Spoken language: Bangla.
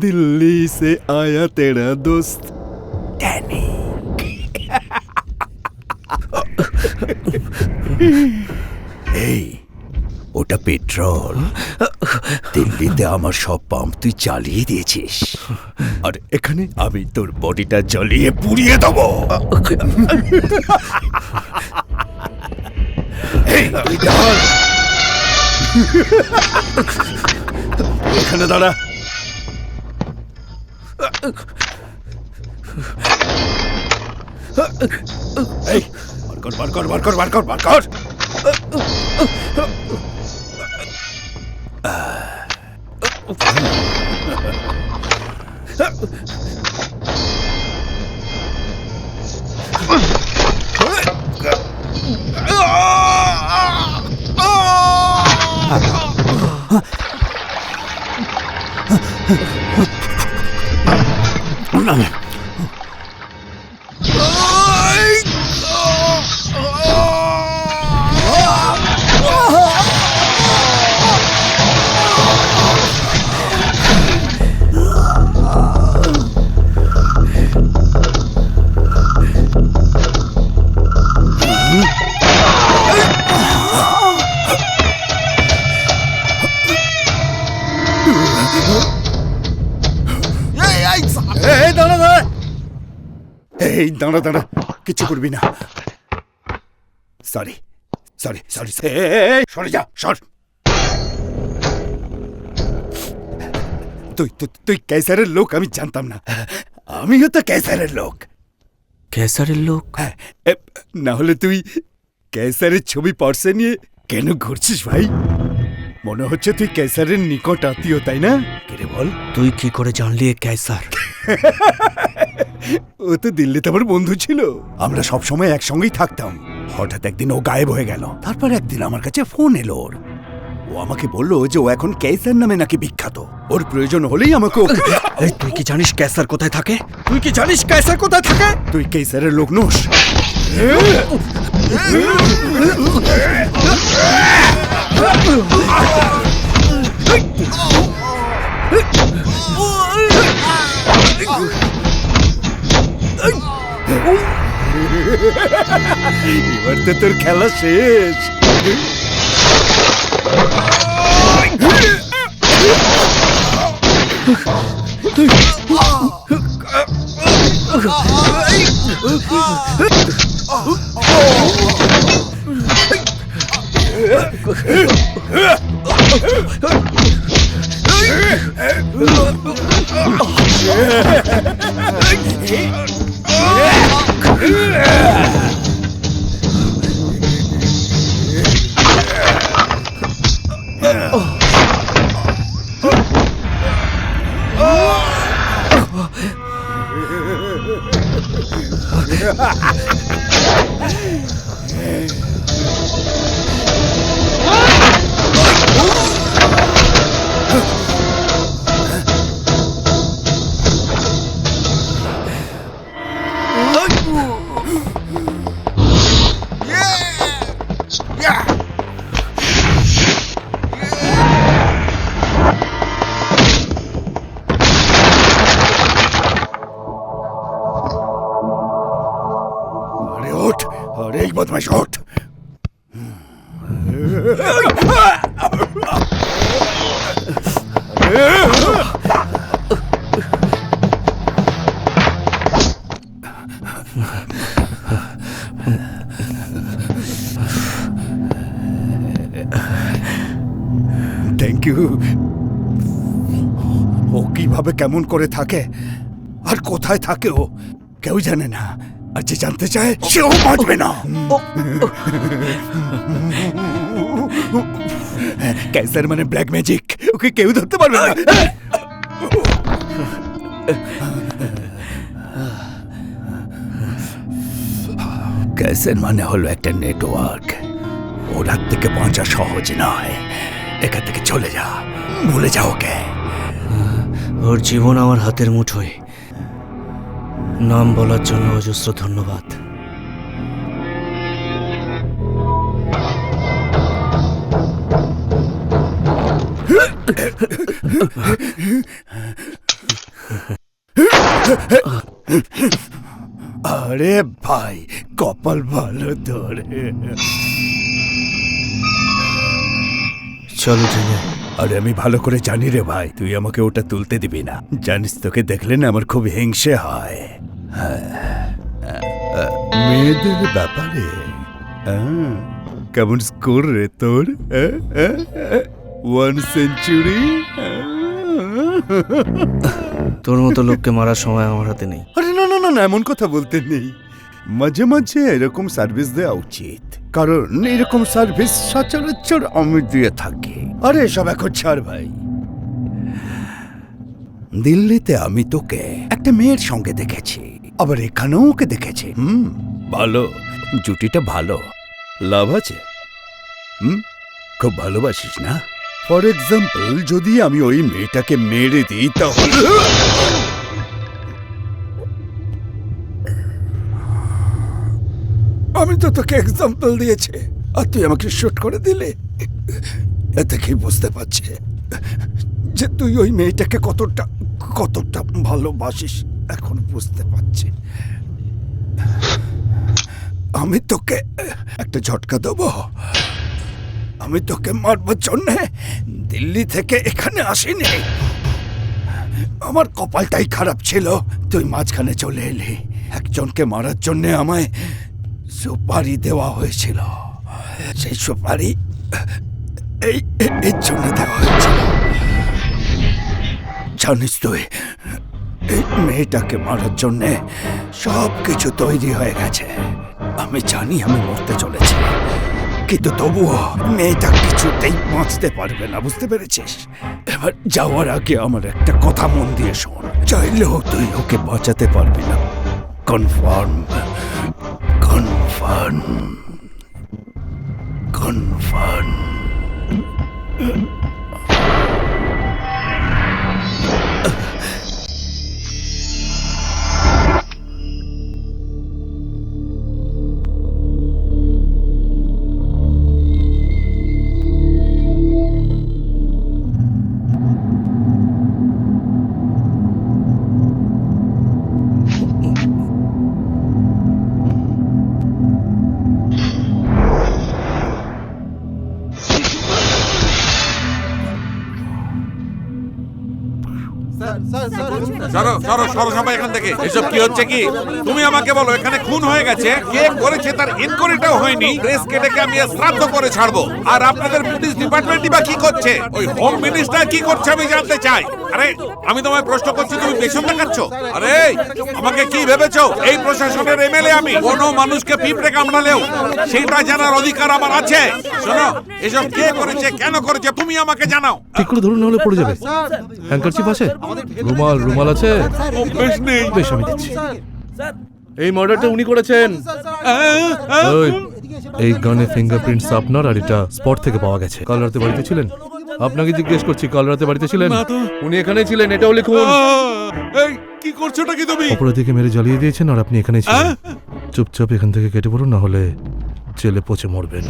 दिल्ली से आया तेरा दोस्त डैनी। এই ওটা পেট্রোল। দিল্লিতে আমার সব পাম্প তুই চালিয়ে দিয়েছিস, আর এখানে আমি তোর বডিটা জ্বলিয়ে পুড়িয়ে দেবো। এখানে দাঁড়া। এই বার কর বার কর বার কর বার কর বার কর। এই দাঁড়া দাঁড়া, কিছু করবি না। সরি সরি সরি, সরে যা, সর। তুই তুই কেসারের লোক আমি জানতাম না। আমিও তো কেসারের লোক। কেসারের লোক? হ্যাঁ, না হলে তুই কেসারের ছবি পার্সে নিয়ে কেন ঘুরছিস ভাই? মনে হচ্ছে তুই কেসারের নিকট আত্মীয়, তাই না? কিরে বল, তুই কি করে জানলি এ কেসার? ও তো দিল্লিতে আমার বন্ধু ছিল, আমরা সব সময় একসঙ্গেই থাকতাম। হঠাৎ একদিন ও গায়েব হয়ে গেল। তারপর একদিন আমার কাছে ফোন এলো ওর। ও আমাকে বলল যে ও এখন কেসার নামে নাকি বিখ্যাত, ওর প্রয়োজন হলেই আমাকে। এই তুই কি জানিস কেসার কোথায় থাকে? তুই কি জানিস কেসার কোথায় থাকে? তুই কেসারের লোক নোস। এবার তো তোর খেলা শেষ। अरे एक बदमाश उठ। Thank you. ও কিভাবে কেমন করে থাকে আর কোথায় থাকে ও কেউ জানে না, আর যে জানতে চায় সেও বাঁচবে না। ক্যান্সার মানে ব্ল্যাক ম্যাজিক, ওকে কেউ ধরতে পারবে না। ক্যান্সার মানে হলো একটা নেটওয়ার্ক, ওর হাত থেকে বাঁচা সহজ নয়। এখান থেকে চলে যা, ভুলে যাও ওকে। ওর জীবন আমার হাতের মুঠোয়। নাম বলার জন্য অজস্র ধন্যবাদ। আরে ভাই, কপাল ভালো তোর। চলো ট্রেনে। আরে আমি ভালো করে জানি রে ভাই, তুই আমাকে ওটা তুলতে দিবি না। জানিস তোকে দেখলে না আমার খুব হিংসে হয়। মেয়েদের ব্যাপারে কেমন স্কোর রে তোর? 1 সেঞ্চুরি। তোর মতো লোককে মারার সময় আমার হাতে নেই। আরে না না না না, এমন কথা বলতে নেই। মাঝে মাঝে এরকম সার্ভিস দেওয়া উচিত, কারণ এরকম সার্ভিস সচরাচর আমি দিয়ে থাকি। আরে সব এখন ছাড় ভাই। দিল্লিতে আমি তোকে একটা মেয়ের সঙ্গে দেখেছি, আবার এখানেও ওকে দেখেছি। ভালো, জুটিটা ভালো, লাভ আছে। খুব ভালোবাসিস না? ফর এক্সাম্পল, যদি আমি ওই মেয়েটাকে মেরে দিই তাহলে আমি তো তোকে এক্সাম্পল দিয়েছি আর তুই আমাকে শুট করে দিলে। এতে কি বুঝতে পারছি যে তুই ওই মেয়েটাকে কতটা কতটা ভালোবাসিস? এখন বুঝতে পারছি। আমি তোকে একটা ঝটকা দেবো। আমি তোকে মারবার জন্যে দিল্লি থেকে এখানে আসিনি। আমার কপালটাই খারাপ ছিল, তুই মাঝখানে চলে এলি। একজনকে মারার জন্যে আমায় সুপারি দেওয়া হয়েছিল, সেই সুপারি এই জন্য দেওয়া হয়েছিল। জানিস তুই, এই মেয়েটাকে মারার জন্যে সব কিছু তৈরি হয়ে গেছে। আমি জানি আমি মরতে চলেছি, কিন্তু তবুও মেয়েটা কিছুতেই বাঁচতে পারবে না, বুঝতে পেরেছিস? এবার যাওয়ার আগে আমার একটা কথা মন দিয়ে শোন। চাইলেও তুই ওকে বাঁচাতে পারবি না। Confirm, confirm, confirm. সরো সরো সরো সবাই এখান থেকে। এসব কি হচ্ছে কি? তুমি আমাকে বলো, এখানে খুন হয়ে গেছে, কে করেছে তার ইনকোয়ারিটাও হয়নি, ড্রেস কেটে আমি শ্রাদ্ধ করে ছাড়বো। আর আপনাদের পুলিশ ডিপার্টমেন্টই বা কি করছে? ওই হোম মিনিস্টার কি করছে আমি জানতে চাই। আরে আমি তোমায় প্রশ্ন করছি, তুমি পেছন দেখাচ্ছ? আরে আমাকে কি ভেবেছো? এই প্রশাসনের এমএলএ আমি। কোনো মানুষকে পিঁপড়ে কামড়ালেও সেটা জানার অধিকার আমার আছে। শোনো, এসব কে করেছে, কেন করেছে, তুমি আমাকে জানাও। ঠিক করে ধরুন, নাহলে পড়ে যাবে। হ্যাঙ্কারচিপ আছে? রুমাল আছে? বেশ নেই। বেশ, আমি দিচ্ছি। এই মার্ডারটা উনি করেছেন। ওই, এই গানে ফিঙ্গারপ্রিন্টস আপনার, আর এটা স্পট থেকে পাওয়া গেছে। কাল রাতে বাড়িতে ছিলেন? আপনাকে জিজ্ঞেস করছি, কাল রাতে বাড়িতে ছিলেন? উনি এখানেই ছিলেন, এটাও লিখুন। এই কি করছোটা কি তুমি? অপরাধীকে মেরে জ্বালিয়ে দিয়েছেন আর আপনি এখানেই ছিলেন। চুপচাপ এখান থেকে কেটে পড়ুন, না হলে জেলে পচে মরবেন।